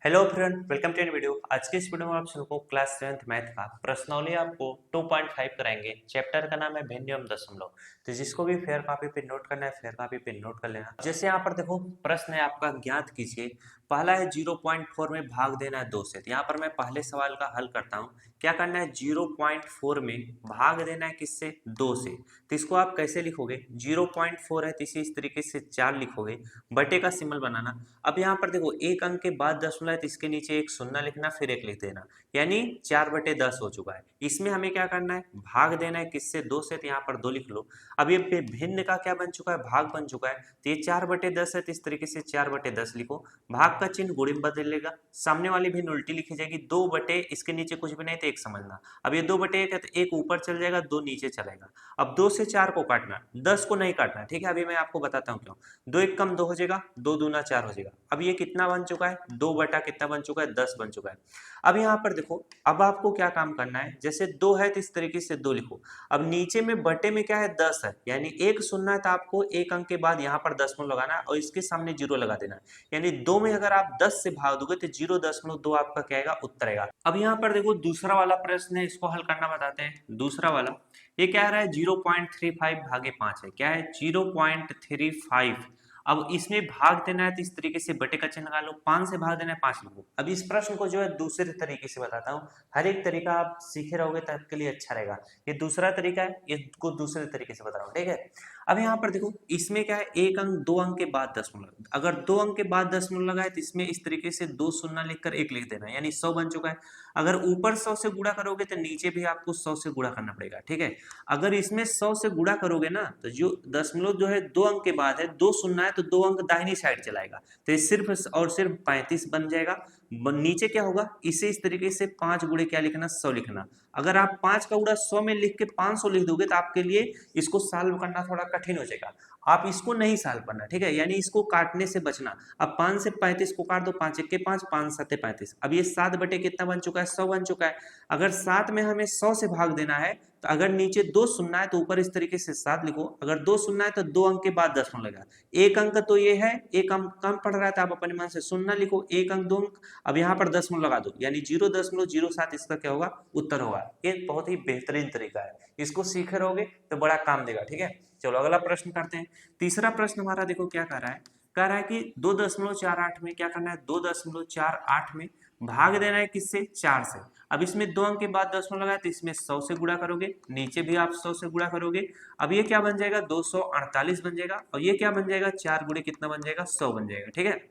Hello friend, welcome to an video. आज के इस वीडियो में आप सबको क्लास 7th मैथ का प्रश्नावली आपको 2.5 कराएंगे। चैप्टर का नाम है भिन्न एवं दशमलव। तो जिसको भी फेयर कॉपी पे नोट करना है फेयर कॉपी पे नोट कर लेना। जैसे यहाँ पर देखो प्रश्न है आपका, ज्ञात कीजिए। पहला है 0.4 में भाग देना है 2 से। तो यहाँ पर मैं पहले सवाल का हल करता हूँ। क्या करना है, 0.4 में भाग देना है किससे, 2 से। तो इसको आप कैसे लिखोगे, 0.4 है तो इसे इस तरीके से 4 लिखोगे, बटे का सिंबल बनाना। अब यहाँ पर देखो एक अंक के बाद दशमलव है तो इसके नीचे एक शून्य लिखना, फिर एक लिख देना, यानी 4/10 हो चुका है। इसमें हमें क्या करना है, भाग देना है किससे, 2 से। तो यहाँ पर 2 लिख लो। अब ये भिन्न का क्या बन चुका है, भाग बन चुका है। तो ये 4/10 है तो इस तरीके से 4/10 लिखो। भाग का चिन्ह गुणे में बदलेगा, सामने वाली भिन्न उल्टी लिखी जाएगी। 2 बटे इसके नीचे कुछ भी नहीं तो 1 समझना। अब ये 2/1 है तो 1 ऊपर चल जाएगा, 2 नीचे चलेगा। अब 2 से 4 को काटना, 10 को नहीं काटना, ठीक है। अभी मैं आपको बताता हूँ क्यों। 2 1 कम 2 हो जाएगा, 2 दूना 4 हो जाएगा। अब ये कितना बन चुका है, 2 बटा कितना बन चुका है, 10 बन चुका है। अब यहाँ पर देखो, अब आपको क्या काम करना है, जैसे 2 है तो इस तरीके से 2 लिखो। अब नीचे में बटे में क्या है, 10 है, यानी एक शून्य है तो आपको एक अंक के बाद यहाँ पर दशमलव लगाना है और इसके सामने 0 लगा देना है। यानी 2 में अगर आप 10 से भाग दोगे तो 0.2 आपका क्या आएगा, उत्तर आएगा। अब यहाँ पर देखो दूसरा वाला प्रश्न है, इसको हल करना बताते हैं। दूसरा वाला ये क्या रहा है, 0.35 भागे 5 है। क्या है, 0.35। अब इसमें भाग देना है तो इस तरीके से बटे का चिन्ह लगा लो, 5 से भाग देना है 5 लिखो। अब इस प्रश्न को जो है दूसरे तरीके से बताता हूँ। हर एक तरीका आप सीखे रहोगे तो आपके लिए अच्छा रहेगा। ये दूसरा तरीका है, इसको दूसरे तरीके से बता रहा हूँ, ठीक है। अब यहाँ पर देखो इसमें क्या है, एक अंक 2 अंक के बाद दशमलव, अगर 2 अंक के बाद दशमलव लगाए तो इसमें इस तरीके से 2 शून्य लिखकर 1 लिख देना, यानी 100 बन चुका है। अगर ऊपर 100 से गुणा करोगे तो नीचे भी आपको 100 से गुणा करना पड़ेगा, ठीक है। अगर इसमें 100 से गुणा करोगे ना तो जो दशमलव जो है 2 अंक के बाद है, 2 शून्य है तो 2 अंक दाहिनी साइड चलाएगा, तो ये सिर्फ और सिर्फ 35 बन जाएगा। नीचे क्या होगा, इसे इस तरीके से 5 गुणे क्या लिखना, 100 लिखना। अगर आप 5 का गुणा 100 में लिख के 500 लिख दोगे तो आपके लिए इसको सॉल्व करना थोड़ा कठिन हो जाएगा। आप इसको नहीं सॉल्व करना, ठीक है, यानी इसको काटने से बचना। अब 5 से 35 को काट दो, 5 1 के 5, 5 7 35। अब ये 7 बटे कितना बन चुका है, 100 बन चुका है। अगर 7 में हमें 100 से भाग देना है तो अगर नीचे 2 शून्य है तो ऊपर इस तरीके से 7 लिखो। अगर 2 शून्य है तो 2 अंक के बाद दशमलव लगा। एक अंक तो ये है, एक अंक कम पड़ रहा है तो आप अपने मन से शून्य लिखो, एक अंक 2 अंक। अब यहाँ पर दशमलव लगा दो, यानी 0.07 इसका क्या होगा, उत्तर होगा। ये बहुत ही बेहतरीन तरीका है, इसको सीखे रहोगे तो बड़ा काम देगा, ठीक है। चलो अगला प्रश्न करते हैं। तीसरा प्रश्न हमारा देखो क्या कर रहा है, कह रहा है कि 2.48 में क्या करना है, 2.48 में भाग देना है किससे, 4 से। अब इसमें 2 अंक के बाद दशमलव लगाए तो इसमें 100 से गुणा करोगे, नीचे भी आप 100 से गुणा करोगे। अब ये क्या बन जाएगा, 248 बन जाएगा। और ये क्या बन जाएगा, 4 गुणे कितना बन जाएगा, 100 बन जाएगा, ठीक है।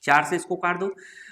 4 से इसको काट दो,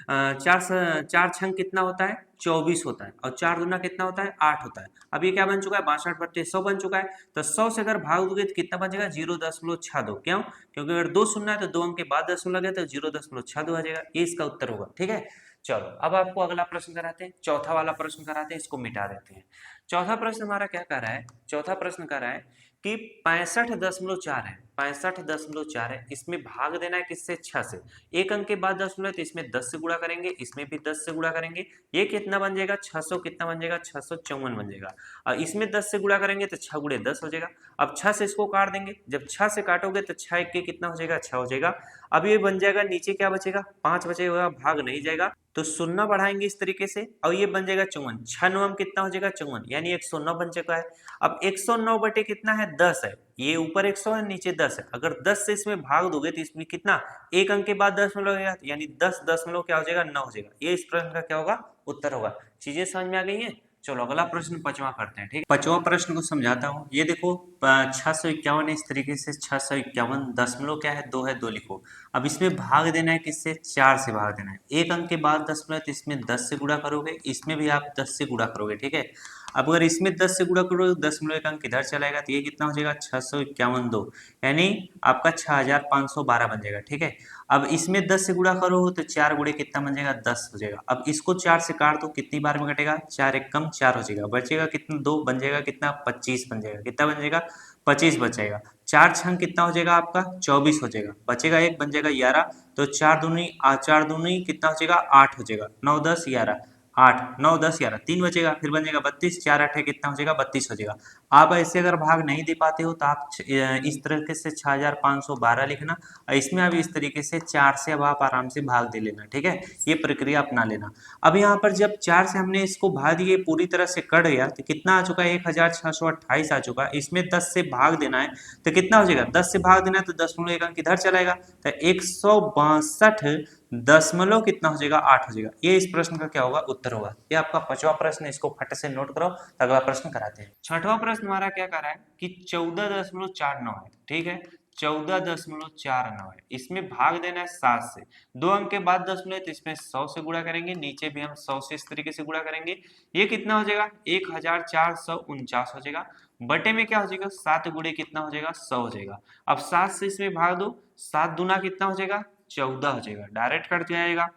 4 छंग कितना होता है, 24 होता है। और 4 दूना कितना होता है, 8 होता है। अब ये क्या बन चुका है, 62/100 बन चुका है। तो 100 से अगर भाग दोगे तो कितना बन जाएगा, 0.62। क्यों, क्योंकि अगर 2 शून्य है तो 2 अंक के बाद दशमलव लगे तो 0.62 आ जाएगा। ये इसका उत्तर होगा, ठीक है। चलो अब आपको अगला प्रश्न कराते हैं, चौथा वाला प्रश्न कराते हैं, इसको मिटा देते हैं। चौथा प्रश्न हमारा क्या कर रहा है, चौथा प्रश्न कर रहा है कि 65.4 है, 65.4 है, इसमें भाग देना है किससे, 6 से। एक अंक के बाद दशमलव है तो इसमें 10 से गुणा करेंगे, इसमें भी 10 से गुणा करेंगे। ये कितना बन जाएगा, 600 कितना बन जाएगा, 654 बन जाएगा। और इसमें 10 से गुणा करेंगे तो 6 गुणे 10 हो जाएगा। अब 6 से इसको काट देंगे, जब 6 से काटोगे तो 6 1 के कितना हो जाएगा, 6 हो जाएगा। अब ये बन जाएगा, नीचे क्या बचेगा, 5 बचेगा, भाग नहीं जाएगा तो शून्य बढ़ाएंगे इस तरीके से और ये बन जाएगा 54। 6 9 कितना हो जाएगा, 54, यानी 109 बन चुका है। अब 109 बटे कितना है, 10 है। ये ऊपर 100 है, नीचे 10 है। अगर 10 से इसमें भाग दोगे तो इसमें कितना, एक अंक के बाद दशमलव लगेगा, यानी 10 दशमलव क्या हो जाएगा, 9 हो जाएगा। ये इस प्रश्न का क्या होगा, उत्तर होगा। चीजें समझ में आ गई हैं। चलो अगला प्रश्न पांचवा करते हैं, ठीक। पांचवा प्रश्न को समझाता हूँ। ये देखो 651 है, इस तरीके से 651 दशमलव क्या है, 2 है, 2 लिखो। अब इसमें भाग देना है किससे, 4 से भाग देना है। एक अंक के बाद दशमलव तो इसमें 10 से गुणा करोगे, इसमें भी आप 10 से गुणा करोगे, ठीक है। अब अगर इसमें 10 से गुणा करोगे, दशमलव एक अंक इधर चलाएगा तो ये कितना हो जाएगा, 651 2, यानी आपका 6512 बन जाएगा, ठीक है। अब इसमें 10 से गुणा करो तो 4 गुणे कितना बन जाएगा, 10 हो जाएगा। अब इसको 4 से काट दो, कितनी बार में कटेगा, 4 1 कम 4 हो जाएगा, बचेगा कितना, 2 बन जाएगा, कितना 25 बन जाएगा, कितना बन जाएगा, 25 बचेगा। 4 छंग कितना हो जाएगा आपका, 24 हो जाएगा, बचेगा 1 बन जाएगा 11। तो 4 दूनी कितना हो जाएगा, 8 हो जाएगा, 9 10 11। 8 9 10 11 3 बचेगा, फिर बनेगा 32, 4 8 कितना हो जाएगा 32 हो जाएगा। आप ऐसे अगर भाग नहीं दे पाते हो तो आप इस तरीके से 6512 लिखना, और इसमें अब इस तरीके से 4 से अब आप आराम से भाग दे लेना, ठीक है, ये प्रक्रिया अपना लेना। अब यहाँ पर जब 4 से हमने इसको भाग दिए पूरी तरह से कट गया तो कितना आ चुका है 1628 आ चुका है। इसमें 10 से भाग देना है तो कितना हो जाएगा, 10 से भाग देना है तो 10 एक अंक इधर चलाएगा तो 162 दशमलव कितना हो जाएगा 8 हो जाएगा। ये इस प्रश्न का क्या होगा उत्तर होगा। ये आपका 5वां प्रश्न है, इसको फट से नोट करो। अगला प्रश्न कराते हैं। 6वां प्रश्न हमारा क्या कर रहा है कि 14.49 है, ठीक है, 14.49 है, इसमें भाग देना है 7 से, 2 अंक के बाद दशमलव तो इसमें 100 से गुणा करेंगे, नीचे भी हम 100 से इस तरीके से गुणा करेंगे। ये कितना हो जाएगा 1449 हो जाएगा, बटे में क्या हो जाएगा 7 गुणे कितना हो जाएगा 100 हो जाएगा। अब 7 से इसमें भाग दो, 7 दूना कितना हो जाएगा 14 हो जाएगा, डायरेक्ट कट जाएगा।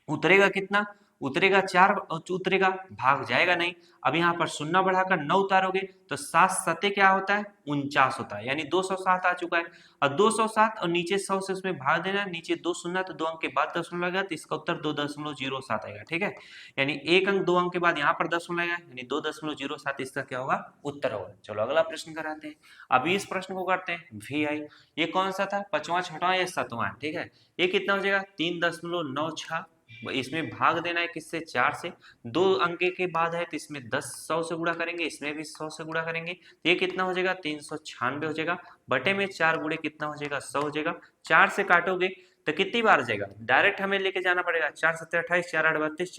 उतरेगा कितना, उतरेगा 4 उतरेगा, भाग जाएगा नहीं। अब यहाँ पर शून्य बढ़ाकर 9 उतारोगे तो 7 सते क्या होता है 49 होता है, यानी 207 आ चुका है। और 207 और नीचे 100 से उसमें भाग देना है, नीचे 2 शून्य तो 2 अंक के बाद दशमलव लगेगा तो इसका उत्तर 2.07 आएगा, ठीक है, यानी एक अंक 2 अंक के बाद यहाँ पर दशमलव लगेगा, यानी 2.07 इसका क्या होगा उत्तर होगा। चलो अगला प्रश्न कराते हैं। अभी इस प्रश्न को करते हैं VI, ये कौन सा था 5वां 6वां या 7वां, ठीक है, ये कितना हो जाएगा 3.96, इसमें भाग देना है किससे 4 से, 2 अंक के बाद है तो इसमें 10 100 से गुणा करेंगे, इसमें भी 100 से गुणा करेंगे तो ये कितना हो जाएगा 396 हो जाएगा, बटे में 4 गुणे कितना हो जाएगा 100 हो जाएगा। 4 से काटोगे तो कितनी बार जाएगा, डायरेक्ट हमें लेके जाना पड़ेगा, 4 7 28, 4 8 32,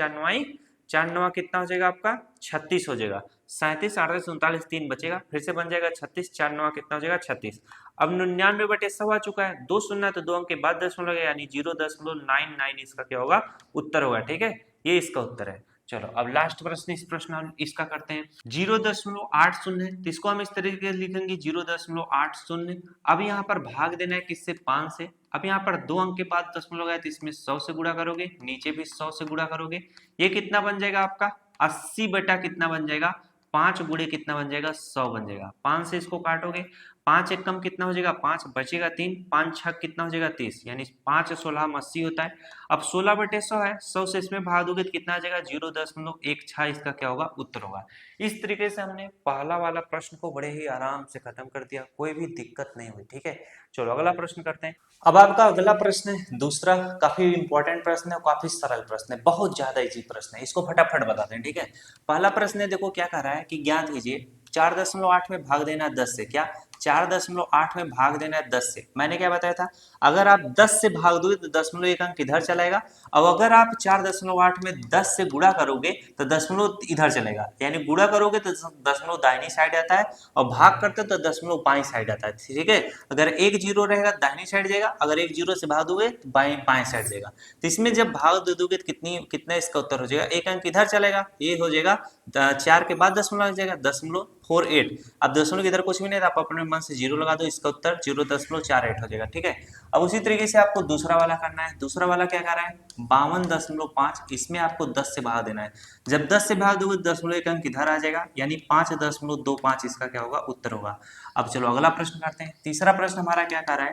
4 9 कितना हो जाएगा आपका 36 हो जाएगा, 37 38 39 3 बचेगा, फिर से बन जाएगा 36, 4 9 कितना हो जाएगा 36। अब 99/100 आ चुका है, 2 शून्य तो 2 अंक के बाद दशमलव लगेगा, यानी 0.99 इसका क्या होगा उत्तर होगा, ठीक है, ये इसका उत्तर है। चलो अब लास्ट प्रश्न, इस प्रश्न हम इसका करते हैं 0.80 है तो इसको हम इस तरीके से लिखेंगे 0.80। अब यहाँ पर भाग देना है किससे 5 से, अब यहाँ पर 2 अंक के बाद दशमलव गया तो इसमें 100 से गुणा करोगे, नीचे भी 100 से गुणा करोगे, ये कितना बन जाएगा आपका 80 बटा कितना बन जाएगा 5 गुणे कितना बन जाएगा 100 बन जाएगा। 5 से इसको काटोगे, 5 एक कम कितना हो जाएगा 5 बचेगा 3, 5 छक कितना हो जाएगा 30, यानी 5 16 80 होता है। अब 16/100 है, 100 से इसमें भाग दोगे तो कितना आ जाएगा 0.16 इसका क्या होगा उत्तर होगा। इस तरीके से हमने पहला वाला प्रश्न को बड़े ही आराम से खत्म कर दिया, कोई भी दिक्कत नहीं हुई, ठीक है। चलो अगला प्रश्न करते हैं। अब आपका अगला प्रश्न है दूसरा, काफी इंपॉर्टेंट प्रश्न है, काफी सरल प्रश्न है, बहुत ज्यादा इजी प्रश्न है, इसको फटाफट बताते हैं, ठीक है। पहला प्रश्न है, देखो क्या कर रहा है कि ज्ञात कीजिए 4.8 में भाग देना 10 से, क्या 4.8 में भाग देना है 10 से, मैंने क्या बताया था अगर आप 10 से भाग दोगे तो दशमलव एक अंक इधर चलाएगा, अब अगर आप 4.8 में 10 से गुणा करोगे तो दशमलव इधर चलेगा, यानी गुणा करोगे तो दशमलव दाहिनी साइड आता है और भाग करते तो दशमलव बाईं साइड आता है, ठीक है। अगर एक जीरो रहेगा दाहिनी साइड जाएगा, अगर एक जीरो से भाग दोगे तो बाएं साइड जाएगा, तो इसमें जब भाग दे दोगे तो कितना इसका उत्तर हो जाएगा, एक अंक इधर चलेगा, ये हो जाएगा 4 के बाद दशमलव लग जाएगा 0.48। अब दशमलव इधर कुछ भी नहीं था, आप अपने मन से 0 लगा दो, इसका उत्तर 0.48 हो जाएगा, ठीक है। अब उसी तरीके से आपको दूसरा वाला करना है। दूसरा वाला क्या कर रहा है 52.5, इसमें आपको 10 से भाग देना है, जब 10 से भाग दोगे दशमलव एक अंक इधर आ जाएगा, यानी 5.25 इसका क्या होगा उत्तर होगा। अब चलो अगला प्रश्न करते हैं। तीसरा प्रश्न हमारा क्या कह रहा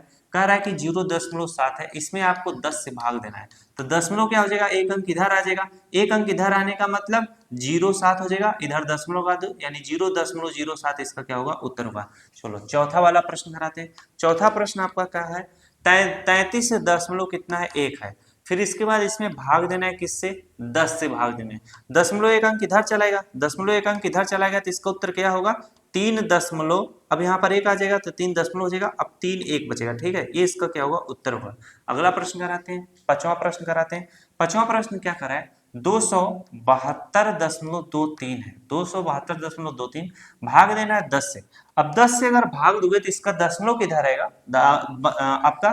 है कि 0.7 है, इसमें आपको 10 से भाग देना है, तो दशमलव क्या हो जाएगा एक अंक इधर आ जाएगा, एक अंक इधर आने का मतलब 0.7 हो जाएगा, इधर दशमलव का दो, यानी 0.07 इसका क्या होगा उत्तर होगा। चलो चौथा वाला प्रश्न कराते हैं। चौथा प्रश्न आपका क्या है 33 से दशमलव कितना है 1 है, फिर इसके बाद इसमें भाग देना है किससे 10 से भाग देना है, दशमलव एक अंक इधर चलाएगा, दशमलव एक अंक इधर चलाएगा तो इसका उत्तर क्या होगा 3 दशमलव, अब यहाँ पर 1 आ जाएगा तो 3 दशमलव हो जाएगा, अब 3 1 बचेगा, ठीक है, ये इसका क्या होगा उत्तर होगा। अगला प्रश्न कराते हैं, पांचवा प्रश्न कराते हैं। पांचवा प्रश्न क्या करा है 272.23 है, 272.23 भाग देना है 10 से, अब 10 से अगर भाग दोगे तो इसका दशमलव किधर आएगा आपका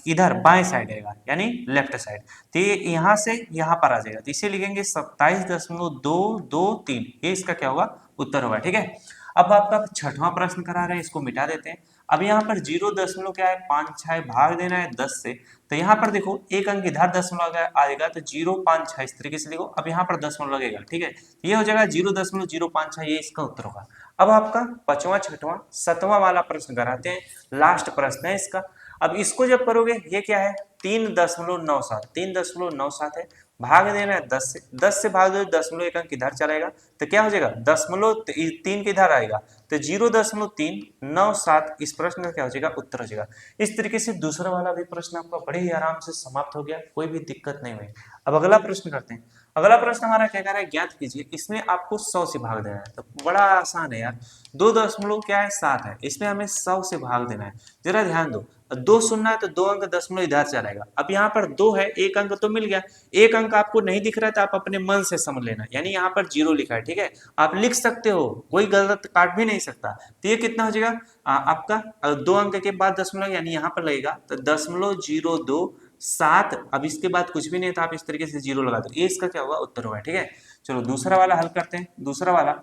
इधर बाएं साइड आएगा, यानी लेफ्ट साइड, तो ये यहाँ से यहाँ पर आ जाएगा, तो इसे लिखेंगे 27.223, ये इसका क्या होगा उत्तर होगा, ठीक है। अब आपका छठवां प्रश्न करा रहे हैं, इसको मिटा देते हैं। अब यहाँ पर 0 दशमलव क्या है 5 भाग देना है 10 से, तो यहाँ पर देखो एक अंक इधर दशमलव आएगा तो 0.56 इस तरीके से लिखो, अब यहाँ पर दशमलव लगेगा, ठीक है, ये हो जाएगा 0.056, ये इसका उत्तर होगा। अब आपका 5वां 6वां 7वां वाला प्रश्न कराते हैं, लास्ट प्रश्न है इसका। अब इसको जब करोगे, ये क्या है 3.97, 3.97 है, भाग देना है 10 से, 10 से भाग दो, दशमलव एक अंक इधर चलेगा तो क्या हो जाएगा, दशमलव 3 किधर आएगा तो 0.397, इस प्रश्न का क्या हो जाएगा, उत्तर हो जाएगा। इस तरीके से दूसरा वाला भी प्रश्न आपका बड़े ही आराम से समाप्त हो गया, कोई भी दिक्कत नहीं हुई। अब अगला प्रश्न करते हैं। अगला प्रश्न हमारा क्या कह रहा है, ज्ञात कीजिए, इसमें आपको 100 से भाग देना है, तो बड़ा आसान है यार, 2.7 है, इसमें हमें 100 से भाग देना है। जरा ध्यान दो, 2 सुनना है तो 2 अंक दशमलव इधर से आएगा। अब यहाँ पर 2 है, एक अंक तो मिल गया, एक अंक आपको नहीं दिख रहा है तो आप अपने मन से समझ लेना, यानी यहाँ पर 0 लिखा है, ठीक है, आप लिख सकते हो, कोई गलत काट भी नहीं सकता। तो ये कितना हो जाएगा आपका 2 अंक के बाद दशमलव, यानी यहाँ पर लगेगा तो 0.027। अब इसके बाद कुछ भी नहीं था, आप इस तरीके से 0 लगा दो, ये इसका क्या होगा, उत्तर होगा। ठीक है, चलो दूसरा वाला हल करते हैं। दूसरा वाला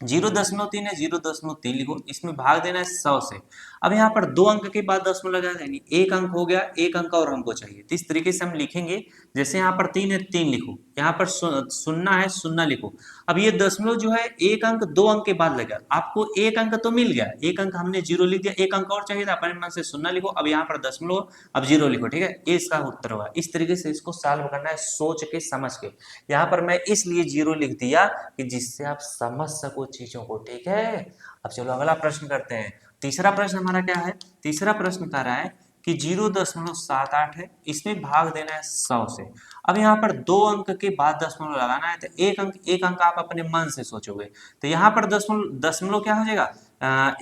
0.3 है, 0.3 लिखो, इसमें भाग देना है 100 से। अब यहाँ पर 2 अंक के बाद दशमलव लगा, यानी एक अंक हो गया, एक अंक और हमको चाहिए, तो इस तरीके से हम लिखेंगे। जैसे यहाँ पर 3 है, 3 लिखो, यहाँ पर शून्य है, शून्य लिखो। अब ये दशमलव जो है एक अंक 2 अंक के बाद लगा, आपको एक अंक तो मिल गया, एक अंक हमने 0 लिख दिया, एक अंक और चाहिए था, अपने मन से शून्य लिखो, अब यहाँ पर दशमलव, अब 0 लिखो। ठीक है, ये इसका उत्तर होगा। इस तरीके से इसको सॉल्व करना है, सोच के समझ के। यहाँ पर मैं इसलिए 0 लिख दिया कि जिससे आप समझ सको चीजों को। ठीक है, अब चलो अगला प्रश्न करते हैं। तीसरा प्रश्न हमारा क्या है, तीसरा प्रश्न कह रहा है कि 0.78 है, इसमें भाग देना है 100 से। अब यहाँ पर 2 अंक के बाद दशमलव लगाना है, तो एक अंक आप अपने मन से सोचोगे, तो यहाँ पर दशमलव क्या हो जाएगा,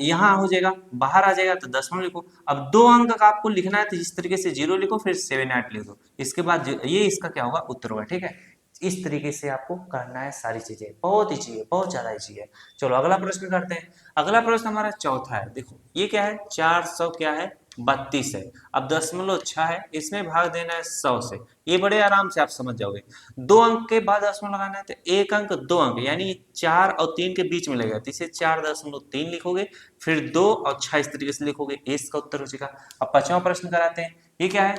यहाँ हो जाएगा, बाहर आ जाएगा, तो दशमलव लिखो। अब 2 अंक का आपको लिखना है, तो इस तरीके से 0 लिखो, फिर 78 लिख दो, इसके बाद ये इसका क्या होगा, उत्तर होगा। ठीक है, इस तरीके से आपको करना है सारी चीजें, बहुत इजी है, बहुत ज्यादा इजी है। चलो अगला प्रश्न करते हैं। अगला प्रश्न हमारा चौथा है, देखो ये क्या है, 400 क्या है, 32 है। अब दशमलव 6 है, इसमें भाग देना है 100 से। ये बड़े आराम से आप समझ जाओगे। 2 अंक के बाद दशमलव लगाना है, तो एक अंक 2 अंक, यानी 4 और 3 के बीच में लगेगा, तो इसे 4.3 लिखोगे, फिर 2 और 6 इस तरीके से लिखोगे, इसका उत्तर हो जाएगा। अब 5वां प्रश्न कराते हैं। ये क्या है,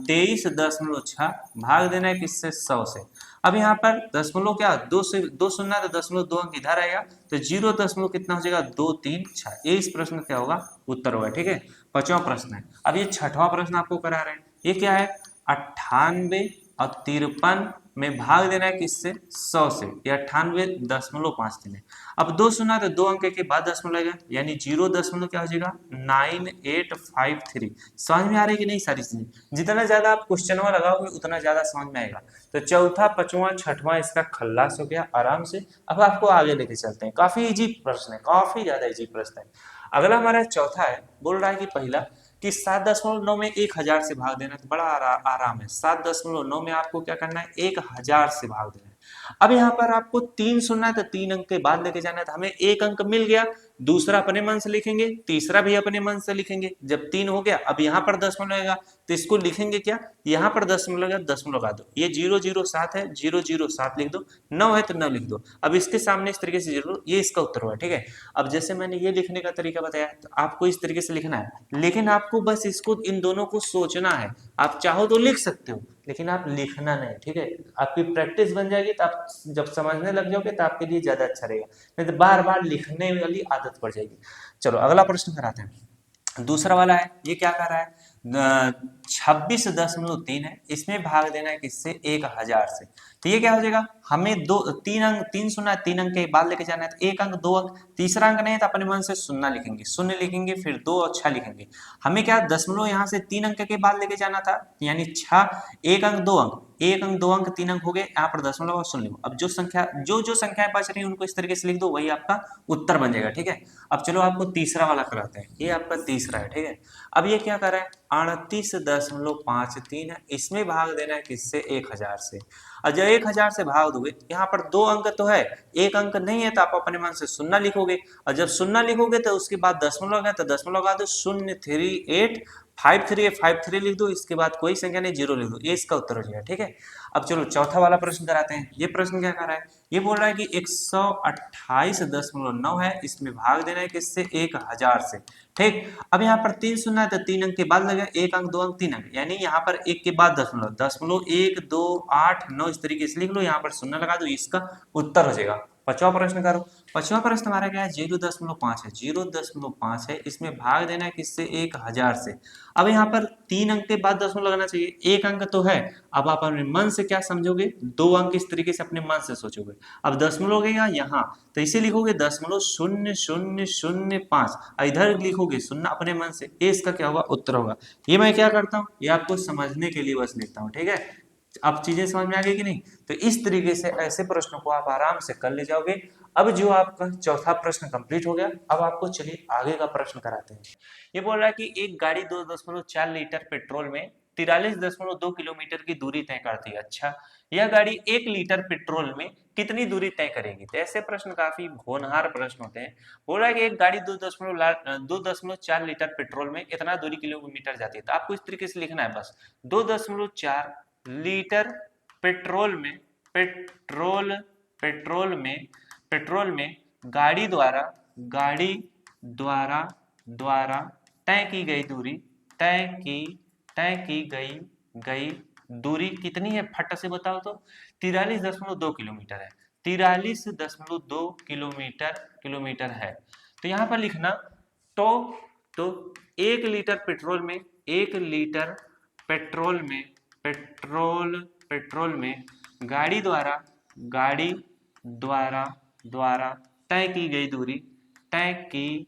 23.6 भाग देना है किससे, 100 से। अब यहाँ पर दशमलव क्या, 2 से 2 सुनना है, तो दशमलव 2 अंक इधर आएगा, तो 0 दशमलव कितना हो जाएगा, 2 3 6, ये इस प्रश्न क्या होगा, उत्तर होगा। ठीक है, 5वां प्रश्न है। अब ये 6वां प्रश्न आपको करा रहे हैं। ये क्या है, 98 और 53 में भाग देना है किससे, 100 से, या 98.5 देना है। अब 2 सुना तो 2 अंक के बाद दशमलव लगेगा, यानी 0 दशमलव क्या हो जाएगा, 9853। समझ में आ रही है कि नहीं सारी चीजें, जितना ज्यादा आप क्वेश्चनवा लगाओगे उतना ज्यादा समझ में आएगा। तो चौथा, 5वां, 6वां इसका खल्लास हो गया आराम से। अब आपको आगे लेके चलते हैं, काफी इजी प्रश्न है, काफी ज्यादा इजी प्रश्न है। अगला हमारा चौथा है, बोल रहा है कि पहला कि 7.9 में 1000 से भाग देना, तो बड़ा आराम है। 7.9 में आपको क्या करना है, 1000 से भाग देना है। अब यहाँ पर आपको 3 सुनना है, तो 3 अंक के बाद लेके जाना है, तो हमें एक अंक मिल गया, दूसरा अपने मन से लिखेंगे, तीसरा भी अपने मन से लिखेंगे। जब 3 हो गया, अब यहाँ पर दशमलव लगेगा, तो इसको लिखेंगे क्या, यहाँ पर दशमलव लगा, दशमलव लगा दो, ये 007 है, 007 लिख दो, 9 है तो 9 लिख दो। अब इसके सामने इस तरीके से 0, ये इसका उत्तर हुआ। ठीक है, अब जैसे मैंने ये लिखने का तरीका बताया, तो आपको इस तरीके से लिखना है, लेकिन आपको बस इसको, इन दोनों को सोचना है। आप चाहो तो लिख सकते हो, लेकिन आप लिखना नहीं। ठीक है, आपकी प्रैक्टिस बन जाएगी, तो आप जब समझने लग जाओगे तो आपके लिए ज्यादा अच्छा रहेगा, नहीं तो बार बार लिखने वाली आदत पड़ जाएगी। चलो अगला प्रश्न कराते हैं। दूसरा वाला है, ये क्या कर रहा है, 26.3 है, इसमें भाग देना है किससे, 1000 से। तो ये क्या हो जाएगा, हमें 3 अंक, 3 सुना है, 3 अंक के बाद लेके जाना है, तो एक अंक 2 अंक, तीसरा अंक नहीं है तो अपने मन से शून्य लिखेंगे, शून्य लिखेंगे, फिर 2 और 6 लिखेंगे। हमें क्या, दशमलव यहाँ से 3 अंक के बाद लेके जाना था, यानी 6, एक अंक 2 अंक, एक अंक 2 अंक 3 अंक हो गए, यहाँ पर दशमलव और शून्य लिखो। अब जो संख्याएं बच रही है उनको इस तरीके से लिख दो, वही आपका उत्तर बन जाएगा। ठीक है, अब चलो आपको तीसरा वाला कराते हैं। ये आपका तीसरा है। ठीक है, अब ये क्या कर रहा है, 38.53 है, इसमें भाग देना है किससे, 1000 से। और जब 1000 से भाग दोगे, यहाँ पर 2 अंक तो है, एक अंक नहीं है, तो आप अपने मन से शून्य लिखोगे, और जब शून्य लिखोगे तो उसके बाद दशमलव लगा, तो दशमलव लगा दो, 03853 लिख दो, इसके बाद कोई संख्या नहीं, 0 लिख दो, ये इसका उत्तर हो जाएगा। ठीक है, अब चलो चौथा वाला प्रश्न कराते हैं। ये प्रश्न क्या कर रहा है, ये बोल रहा है कि 128.9 है, इसमें भाग देना है किससे, 1000 से। ठीक, अब यहाँ पर 3 सुनना है, तो 3 अंक के बाद लगा, एक अंक 2 अंक 3 अंक, यानी यहाँ पर एक के बाद दशमलव, 1 2 8 9 इस तरीके से लिख लो, यहाँ पर शून्य लगा दो, इसका उत्तर हो जाएगा। पांचवा प्रश्न करो। पांचवा प्रश्न हमारा क्या है, 0.5 है, 0.5 है, इसमें भाग देना है किससे, 1000 से। अब यहाँ पर 3 अंक के बाद दशमलव लगाना चाहिए, एक अंक तो है। अब आप अपने मन से क्या समझोगे, 2 अंक इस तरीके से अपने मन से सोचोगे। अब दशमलव लगेगा यहाँ, तो इसे लिखोगे 0.0005, इधर लिखोगे शून्य अपने मन से, ये इसका क्या होगा, उत्तर होगा। ये मैं क्या करता हूँ, ये आपको समझने के लिए बस लिखता हूँ, ठीक है। अब चीजें समझ में आ गई कि नहीं। तो इस तरीके से ऐसे प्रश्नों को आप आराम से कर ले जाओगे। अब जो आपका चौथा प्रश्न कंप्लीट हो गया, अब आपको चलिए आगे का प्रश्न कराते हैं। ये बोल रहा है कि एक गाड़ी 2.4 लीटर पेट्रोल में 43.2 किलोमीटर की दूरी तय करती है। अच्छा, यह गाड़ी 1 लीटर पेट्रोल में कितनी दूरी तय करेगी? तो ऐसे प्रश्न काफी होनहार प्रश्न होते हैं। बोल रहा है कि एक गाड़ी 2.4 लीटर पेट्रोल में इतना दूरी किलोमीटर जाती है। तो आपको इस तरीके से लिखना है बस, 2.4 लीटर पेट्रोल में पेट्रोल पेट्रोल में पेट्रोल में गाड़ी द्वारा द्वारा तय की गई दूरी, तय की गई दूरी कितनी है? फट से बताओ तो। 43.2 किलोमीटर है। 43.2 किलोमीटर है। तो यहाँ पर लिखना, तो तो 1 लीटर पेट्रोल में गाड़ी द्वारा तय की गई दूरी, तय की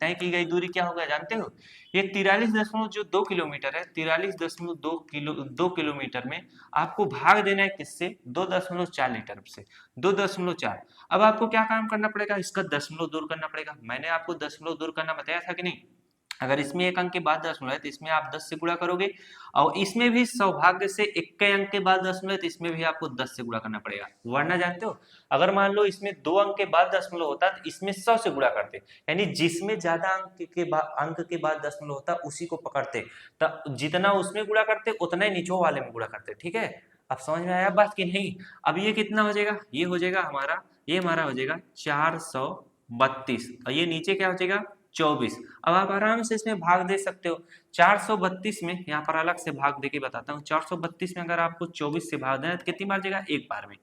तय की गई दूरी क्या होगा जानते हो? ये 43.2 किलोमीटर है। 43.2 किलोमीटर में आपको भाग देना है किससे? 2.4 लीटर से। 2.4। अब आपको क्या काम करना पड़ेगा, इसका दशमलव दूर करना पड़ेगा। मैंने आपको दशमलव दूर करना बताया था कि नहीं? अगर इसमें एक अंक के बाद दशमलव है तो इसमें आप 10 से गुणा करोगे, और इसमें भी सौभाग्य से एक अंक के बाद दशमलव है तो इसमें भी आपको 10 से गुणा करना पड़ेगा। वरना जानते हो, अगर मान लो इसमें 2 अंक के बाद दशमलव होता तो इसमें 100 से गुणा करते, यानी जिसमें ज्यादा अंक के बाद दशमलव होता उसी को पकड़ते, तो जितना उसमें गुणा करते उतना ही नीचों वाले में गुणा करते। ठीक है, अब समझ में आया बात कि नहीं? अब ये कितना हो जाएगा, ये हो जाएगा हमारा, ये हमारा हो जाएगा 432, और ये नीचे क्या हो जाएगा 24। अब आप आराम से इसमें भाग दे सकते हो। 432 में यहाँ पर अलग से भाग देके बताता हूँ। 432 में अगर आपको 24 से भाग देना तो कितनी बार जाएगा, एक बार में।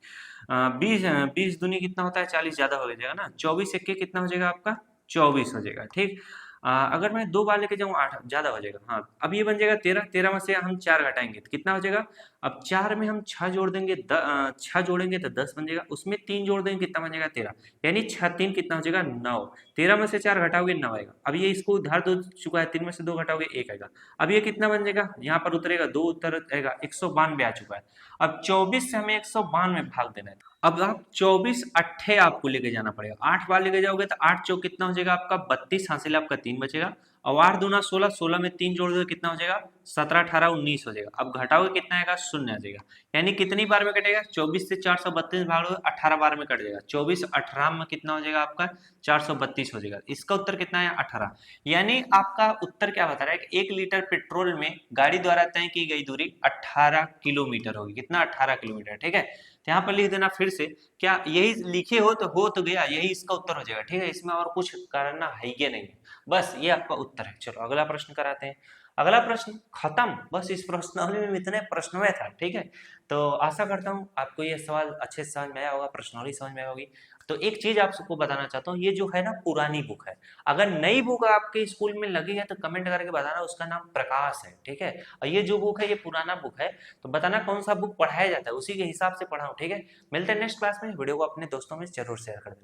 20 दूनी कितना होता है, 40 ज्यादा हो जाएगा ना। 24 एक कितना हो जाएगा आपका, 24 हो जाएगा। ठीक, अगर मैं 2 बार लेके जाऊँ 8 ज्यादा हो जाएगा। हाँ, अब ये बन जाएगा 13। 13 में से हम 4 घटाएंगे तो कितना हो जाएगा? अब 4 में हम 6 जोड़ देंगे, 6 जोड़ेंगे तो 10 बन जाएगा। उसमें 3 जोड़ देंगे कितना बन जाएगा, 13। यानी 6 3 कितना हो जाएगा, 9। 13 में से 4 घटाओगे 9 आएगा। अब ये इसको उधार दो चुका है, 3 में से 2 घटाओगे 1 आएगा। अब ये कितना बन जाएगा, यहाँ पर उतरेगा 2 उत्तर आएगा, 192 आ चुका है। अब 24 से हमें 192 भाग देना है। अब आप 24 अट्ठे आपको लेके जाना पड़ेगा। 8 बार लेके जाओगे तो 8 चौक कितना हो जाएगा आपका, 32 हासिल आपका 3 बचेगा। और 8 दूना 16, 16 में 3 जोड़ दो कितना हो जाएगा, 17 18 19 हो जाएगा। अब घटाओगे कितना आएगा, शून्य आ जाएगा। यानी कितनी बार में कटेगा, 24 से 432 भाग दो 18 बार में कट जाएगा। 24 18 में कितना हो जाएगा आपका, 432 हो जाएगा। इसका उत्तर कितना है, 18। यानी आपका उत्तर क्या बता रहा है कि 1 लीटर पेट्रोल में गाड़ी द्वारा तय की गई दूरी 18 किलोमीटर होगी। कितना, 18 किलोमीटर। ठीक है, तो यहाँ पर लिख देना फिर से, क्या यही लिखे हो तो गया, यही इसका उत्तर हो जाएगा। ठीक है, इसमें और कुछ करना है ये नहीं है, बस ये आपका उत्तर है। चलो अगला प्रश्न कराते हैं। अगला प्रश्न खत्म, बस इस प्रश्नावली में इतने प्रश्न में था। ठीक है, तो आशा करता हूँ आपको ये सवाल अच्छे से समझ में आया होगा, प्रश्नावली समझ में आई होगी। तो एक चीज आप सबको बताना चाहता हूँ, ये जो है ना पुरानी बुक है। अगर नई बुक आपके स्कूल में लगी है तो कमेंट करके बताना, उसका नाम प्रकाश है। ठीक है, और ये जो बुक है ये पुराना बुक है, तो बताना कौन सा बुक पढ़ाया जाता है, उसी के हिसाब से पढ़ाऊँ। ठीक है, मिलते हैं नेक्स्ट क्लास में। वीडियो को अपने दोस्तों में जरूर शेयर कर देना।